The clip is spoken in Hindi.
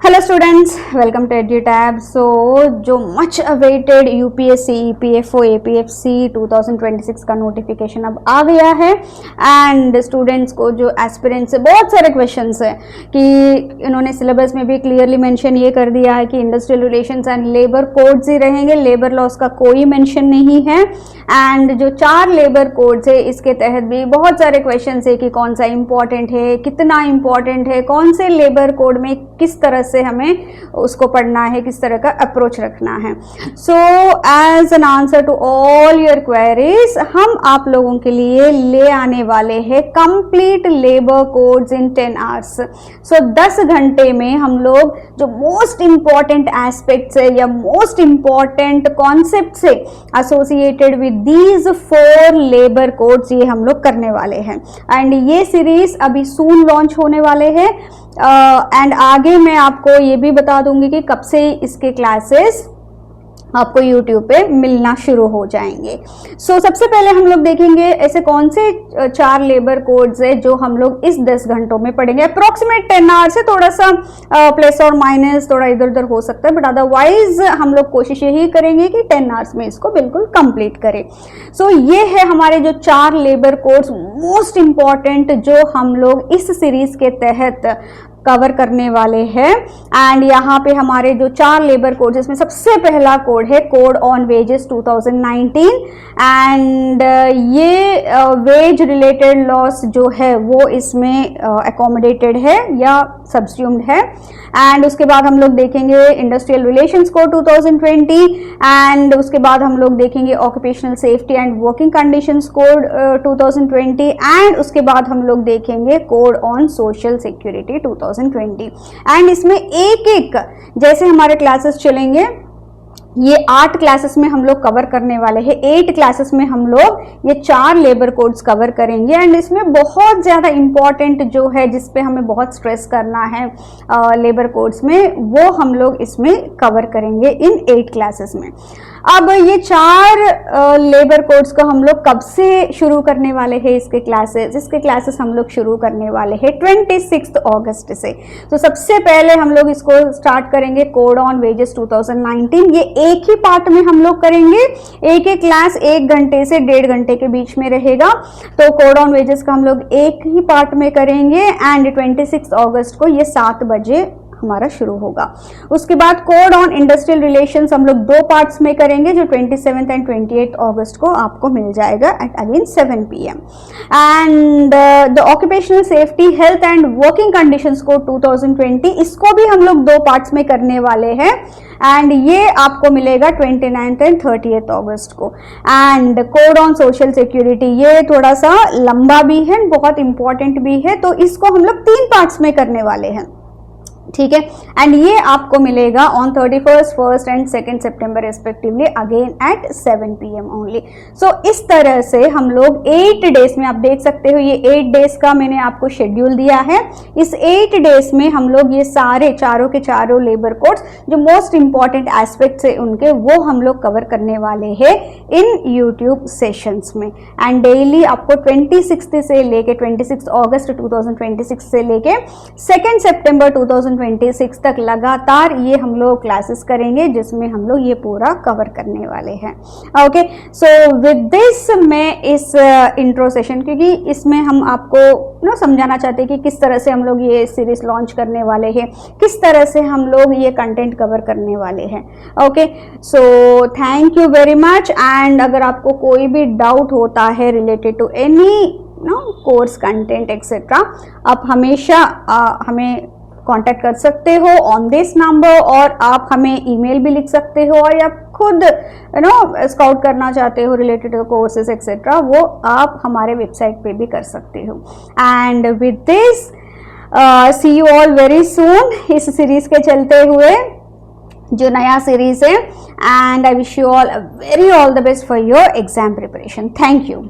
Hello students, welcome to Edutab. जो much awaited UPSC EPFO APFC 2026 का नोटिफिकेशन अब आ गया है एंड स्टूडेंट्स को जो एस्पिरेंट्स से बहुत सारे क्वेश्चंस है कि इन्होंने सिलेबस में भी क्लियरली मेंशन ये कर दिया है कि industrial relations and labour codes ही रहेंगे, लेबर लॉस का कोई मेंशन नहीं है। एंड जो 4 लेबर कोड्स है इसके तहत भी बहुत सारे क्वेश्चंस है कि कौन सा इंपॉर्टेंट है, कितना इंपॉर्टेंट है, कौन से लेबर कोड में किस तरह से हमें उसको पढ़ना है, किस तरह का अप्रोच रखना है। So as an answer to all your queries हम आप लोगों के लिए ले आने वाले हैं complete labour codes in 10 hours. So 10 घंटे में हम लोग जो मोस्ट इंपॉर्टेंट एस्पेक्ट्स है या मोस्ट इंपॉर्टेंट कॉन्सेप्ट से associated with these 4 labour codes ये हम लोग करने वाले हैं। एंड ये सीरीज अभी सून लॉन्च होने वाले हैं एंड आगे मैं आपको ये भी बता दूंगी कि कब से इसके क्लासेस आपको YouTube पे मिलना शुरू हो जाएंगे। सो सबसे पहले हम लोग देखेंगे ऐसे कौन से 4 लेबर कोड्स है जो हम लोग इस 10 घंटों में पढ़ेंगे। अप्रोक्सीमेट 10 आवर्स से थोड़ा सा प्लस और माइनस थोड़ा इधर उधर हो सकता है, बट अदरवाइज हम लोग कोशिश यही करेंगे कि 10 आवर्स में इसको बिल्कुल कंप्लीट करें। सो ये है हमारे जो 4 लेबर कोड्स मोस्ट इंपॉर्टेंट जो हम लोग इस सीरीज के तहत कवर करने वाले हैं। एंड यहाँ पे हमारे जो 4 लेबर कोड, जिसमें सबसे पहला कोड है कोड ऑन वेजेस 2019 एंड ये वेज रिलेटेड लॉस जो है वो इसमें अकोमोडेटेड है या सब्स्यूम्ड है। एंड उसके बाद हम लोग देखेंगे इंडस्ट्रियल रिलेशंस कोड 2020 एंड उसके बाद हम लोग देखेंगे occupational safety and working conditions code 2020 and उसके बाद हम लोग देखेंगे code on social security 2020। And इसमें एक एक जैसे हमारे क्लासेस चलेंगे, ये 8 क्लासेस में हम लोग कवर करने वाले हैं। 8 क्लासेस में हम लोग ये 4 लेबर कोड्स कवर करेंगे एंड इसमें बहुत ज़्यादा इंपॉर्टेंट जो है जिस पे हमें बहुत स्ट्रेस करना है लेबर कोड्स में, वो हम लोग इसमें कवर करेंगे इन 8 क्लासेस में। अब ये 4 लेबर कोड्स को हम लोग कब से शुरू करने वाले हैं इसके क्लासेस हम लोग शुरू करने वाले हैं 26 अगस्त से। तो सबसे पहले हम लोग इसको स्टार्ट करेंगे कोड ऑन वेजेस 2019। ये एक ही पार्ट में हम लोग करेंगे, एक एक क्लास 1 घंटे से 1.5 घंटे के बीच में रहेगा। तो कोड ऑन वेजेस का हम लोग एक ही पार्ट में करेंगे एंड 26 अगस्त को ये 7 बजे हमारा शुरू होगा। उसके बाद कोड ऑन इंडस्ट्रियल रिलेशंस हम लोग 2 पार्ट्स में करेंगे जो 27 एंड 28 अगस्त को आपको मिल जाएगा at again 7 PM। And the occupational safety health and working conditions code 2020, इसको भी हम लोग 2 पार्ट्स में करने वाले हैं एंड ये आपको मिलेगा 29 एंड 30 अगस्त को। And code on social security ये थोड़ा सा लंबा भी है, बहुत इंपॉर्टेंट भी है, तो इसको हम लोग 3 पार्ट्स में करने वाले हैं, ठीक है। एंड ये आपको मिलेगा on 31st, 1st and 2nd सितंबर respectively again at 7 PM only. So इस तरह से हम लोग 8 डेज में, आप देख सकते हो ये 8 डेज का मैंने आपको शेड्यूल दिया है। इस 8 डेज में हम लोग ये सारे चारों के चारों लेबर कोड्स जो मोस्ट इंपॉर्टेंट एस्पेक्ट्स है उनके, वो हम लोग कवर करने वाले हैं इन यूट्यूब सेशंस में। एंड डेली आपको 26 से लेके 26 अगस्त 2026 से लेके 2 सितंबर 2026 तक लगातार ये हम लोग क्लासेस करेंगे जिसमें हम लोग ये पूरा कवर करने वाले हैं। ओके, सो विद दिस मैं इस इंट्रो सेशन, क्योंकि इसमें हम आपको समझाना चाहते हैं कि किस तरह से हम लोग ये सीरीज लॉन्च करने वाले हैं, किस तरह से हम लोग ये कंटेंट कवर करने वाले हैं। Okay, so thank you very much. And अगर आपको कोई भी डाउट होता है related to any course content etcetera, आप हमेशा हमें कांटेक्ट कर सकते हो ऑन दिस नंबर, और आप हमें ईमेल भी लिख सकते हो, और आप खुद स्काउट करना चाहते हो रिलेटेड टू कोर्सेज एक्सेट्रा, वो आप हमारे वेबसाइट पे भी कर सकते हो। And with this see you all very soon इस सीरीज के चलते हुए जो नया सीरीज है। And I wish you all very all the best for your exam preparation. Thank you.